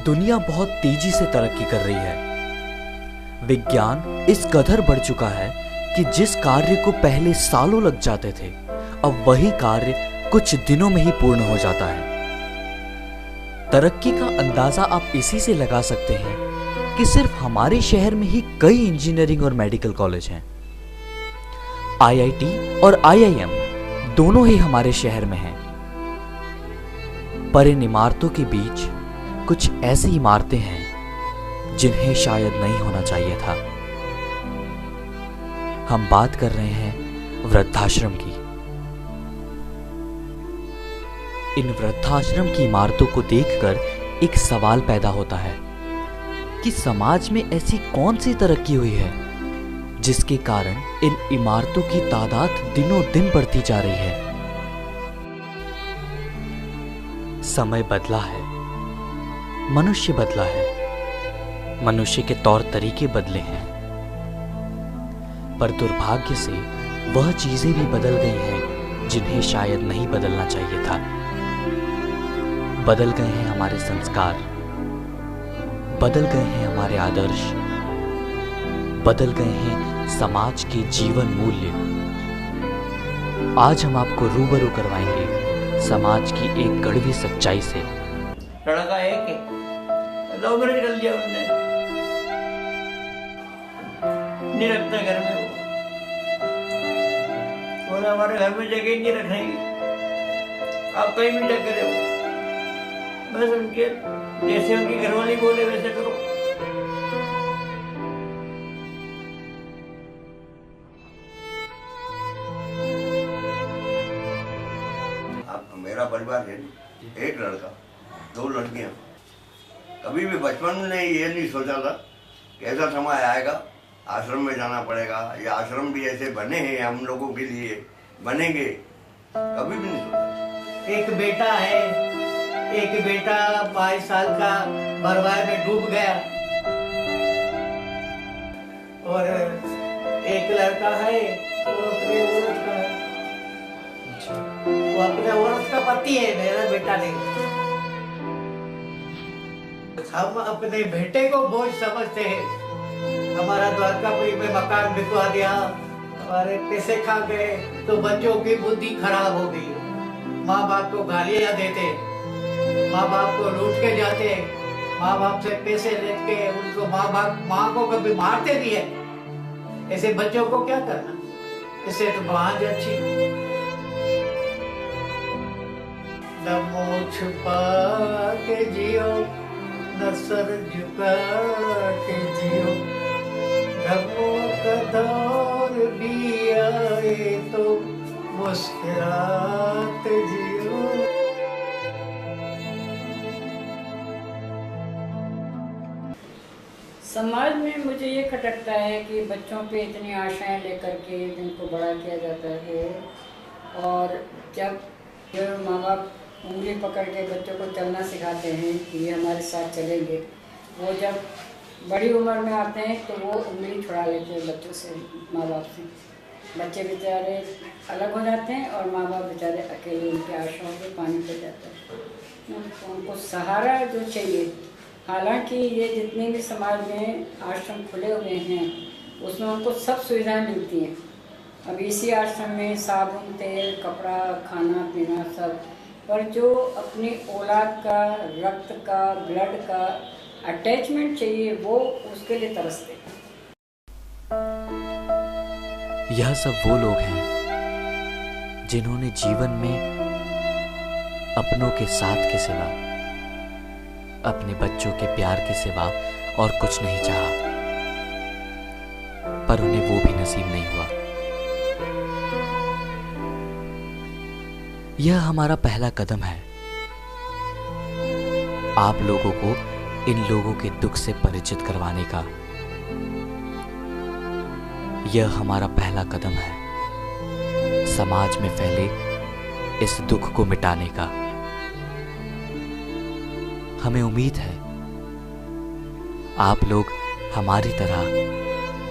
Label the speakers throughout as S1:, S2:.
S1: दुनिया बहुत तेजी से तरक्की कर रही है। विज्ञान इस कदर बढ़ चुका है कि जिस कार्य को पहले सालों लग जाते थे, अब वही कार्य कुछ दिनों में ही पूर्ण हो जाता है। तरक्की का अंदाजा आप इसी से लगा सकते हैं कि सिर्फ हमारे शहर में ही कई इंजीनियरिंग और मेडिकल कॉलेज हैं। आईआईटी और आईआईएम दोनों ही हमारे शहर में हैं। पर इन इमारतों के बीच कुछ ऐसी इमारतें हैं जिन्हें शायद नहीं होना चाहिए था। हम बात कर रहे हैं वृद्धाश्रम की। इन वृद्धाश्रम की इमारतों को देखकर एक सवाल पैदा होता है कि समाज में ऐसी कौन सी तरक्की हुई है जिसके कारण इन इमारतों की तादाद दिनों दिन बढ़ती जा रही है। समय बदला है, मनुष्य बदला है, मनुष्य के तौर तरीके बदले हैं, पर दुर्भाग्य से वह चीजें भी बदल गई हैं जिन्हें शायद नहीं बदलना चाहिए था। बदल गए हैं हमारे संस्कार, बदल गए हैं हमारे आदर्श, बदल गए हैं समाज के जीवन मूल्य। आज हम आपको रूबरू करवाएंगे समाज की एक कड़वी सच्चाई से।
S2: लड़का है कि 2 मिनट कर लिया उन्होंने, नहीं रखता घर में वो, और हमारे घर में जगह नहीं रखेंगे। आप कहीं भी जाकर रहो, बस उनके जैसे उनकी घरवाली बोले वैसे करो।
S3: अब मेरा परिवार है, एक लड़का 2 लड़कियां। कभी भी बचपन में ये नहीं सोचा था कि ऐसा समय आएगा आश्रम में जाना पड़ेगा, या आश्रम भी ऐसे बने हैं हम लोगों के लिए बनेंगे, कभी भी नहीं सोचा।
S2: एक बेटा है, एक बेटा 22 साल का बरवाए में डूब गया, और एक लड़का है वो अपने औरत का है, वो अपने औरत का पति है, मेरा बेटा नहीं। हम अपने बेटे को बोझ समझते हैं। हमारा द्वारकापुरी में मकान बिकवा दिया, हमारे पैसे खा गए, तो बच्चों की बुद्धि खराब हो गई। माँ बाप को गालियां देते, माँ बाप को लूट के जाते, माँ बाप से पैसे लेके उनको माँ को कभी मारते भी है। ऐसे बच्चों को क्या करना, इससे तो बाज अच्छी। न मुँह छुपा के जियो, न सर झुका के जियो, गमों का दौर भी आए तो मुस्कुराते जियो।
S4: समाज में मुझे ये खटकता है कि बच्चों पे इतनी आशाएं लेकर के जिनको बड़ा किया जाता है, और जब माँ बाप उंगली पकड़ के बच्चों को चलना सिखाते हैं कि ये हमारे साथ चलेंगे, वो जब बड़ी उम्र में आते हैं तो वो उंगली छुड़ा लेते हैं बच्चों से, माँ बाप से। बच्चे बेचारे अलग हो जाते हैं और माँ बाप बेचारे अकेले, उनके आशाओं पे पानी पड़ जाता है। उनको सहारा जो चाहिए, हालांकि ये जितने भी समाज में आश्रम खुले हुए हैं उसमें उनको सब सुविधाएं मिलती हैं। अब इसी आश्रम में साबुन, तेल, कपड़ा, खाना पीना सब, पर जो अपनी औलाद का, रक्त का, ब्लड का अटैचमेंट चाहिए वो उसके लिए तरसते हैं।
S1: यह सब वो लोग हैं जिन्होंने जीवन में अपनों के साथ के सिवा, अपने बच्चों के प्यार के सिवा और कुछ नहीं चाहा, पर उन्हें वो भी नसीब नहीं हुआ। यह हमारा पहला कदम है, आप लोगों को इन लोगों के दुख से परिचित करवाने का। यह हमारा पहला कदम है समाज में फैले इस दुख को मिटाने का। हमें उम्मीद है आप लोग हमारी तरह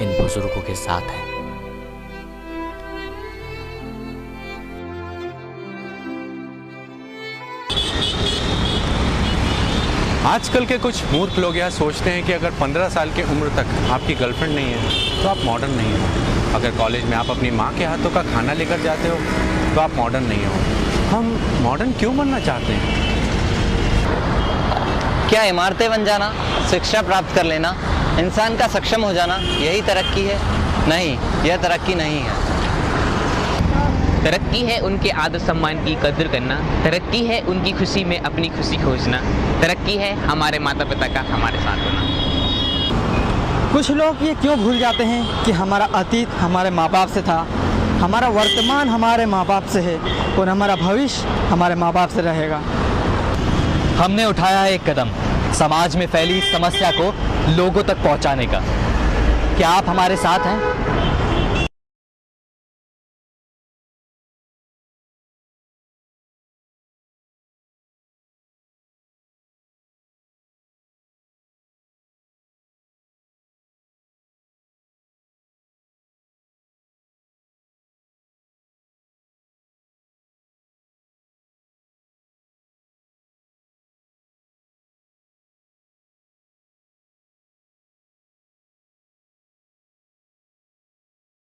S1: इन बुजुर्गों के साथ हैं।
S5: आजकल के कुछ मूर्ख लोग यह सोचते हैं कि अगर 15 साल की उम्र तक आपकी गर्लफ्रेंड नहीं है तो आप मॉडर्न नहीं हो। अगर कॉलेज में आप अपनी माँ के हाथों का खाना लेकर जाते हो तो आप मॉडर्न नहीं हो। हम मॉडर्न क्यों बनना चाहते हैं?
S6: क्या इमारतें बन जाना, शिक्षा प्राप्त कर लेना, इंसान का सक्षम हो जाना यही तरक्की है? नहीं, यह तरक्की नहीं है।
S7: तरक्की है उनके आदर सम्मान की कदर करना, तरक्की है उनकी खुशी में अपनी खुशी खोजना, तरक्की है हमारे माता पिता का हमारे साथ होना।
S8: कुछ लोग ये क्यों भूल जाते हैं कि हमारा अतीत हमारे माँ बाप से था, हमारा वर्तमान हमारे माँ बाप से है और हमारा भविष्य हमारे माँ बाप से रहेगा।
S9: हमने उठाया है एक कदम समाज में फैली समस्या को लोगों तक पहुंचाने का। क्या आप हमारे साथ हैं?